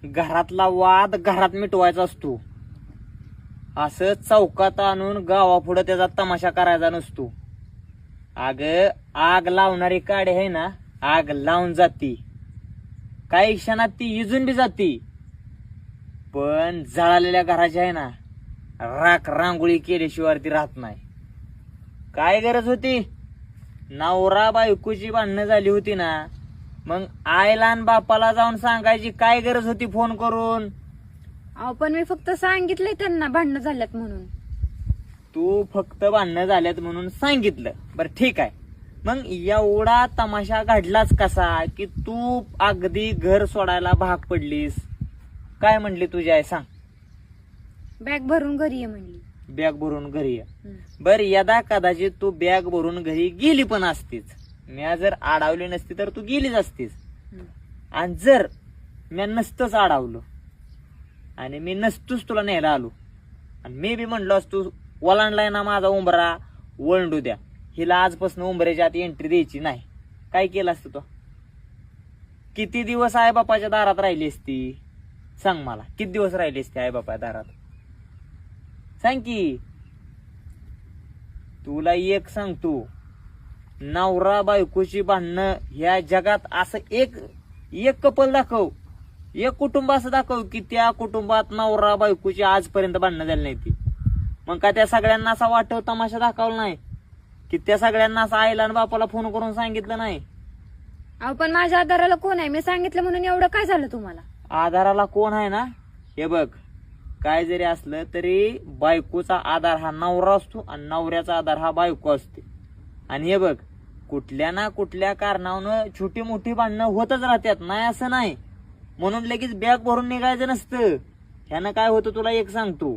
घरातला वाद घरात मिटवायचा असतो. असं चौकात आणून गावापुढं त्याचा तमाशा करायचा नसतो. अग आग लावणारी काडी आहे ना, आग लावून जाती, काही क्षणात ती इजून बी जाती. पण जळालेल्या घराची आहे ना, राख रांगोळी केल्याशिवाय ती राहत नाही. काय गरज होती? नवरा बायकोची भांडणं झाली होती ना, मग आईला आणि बापाला जाऊन सांगायची काय गरज होती फोन करून? अहो पण मी फक्त सांगितलंय त्यांना भांडणं झाल्यात म्हणून. तू फक्त भांडणं झाल्यात म्हणून सांगितलं, बरं ठीक आहे. मग एवढा तमाशा घडलाच कसा की तू अगदी घर सोडायला भाग पडलीस? काय म्हणली तुझी आई सांग? बॅग भरून घरी ये म्हणली. बॅग भरून घरी ये. बर यदा कदाचित तू बॅग भरून घरी गेली पण असतीच, मी जर अडवली नसती तर तू गेलीच असतीस. आणि जर मी नसतंच अडवलं आणि मी नसतोच तुला न्यायला आलो आणि मी बी म्हणलो असतो ओलांडलाय ना माझा उंबरा, वळंडू द्या, हिला आजपासून उंबऱ्याच्या आत एंट्री द्यायची नाही, काय केलं असतं तो? किती दिवस आई बापाच्या दारात राहिली असती? सांग मला, किती दिवस राहिली असती आई बापा दारात? सांग की. तुला एक सांगतो, नवरा बायकोची भांडणं ह्या जगात असं एक कपल दाखव, एक कुटुंब असं दाखव की त्या कुटुंबात नवरा बायकोची आजपर्यंत भांडणं झाली नाही ती. मग का त्या सगळ्यांना असा वाटव तमाशा दाखवला नाही की त्या सगळ्यांना असं आईला आणि बापाला फोन करून सांगितलं नाही? अहो पण माझ्या आधाराला कोण आहे? मी सांगितलं म्हणून एवढं काय झालं तुम्हाला? आधाराला कोण आहे ना, हे बघ, काय जरी असलं तरी बायकोचा आधार हा नवरा असतो आणि नवऱ्याचा आधार हा बायको असते. आणि हे बघ, कुठल्या ना कुठल्या कारणावरून छोटी मोठी भांडणं होतच राहतात, नाही असं नाही. म्हणून लगेच बॅग भरून निघायचं नसतं. ह्यानं काय होतं तुला एक सांगतो,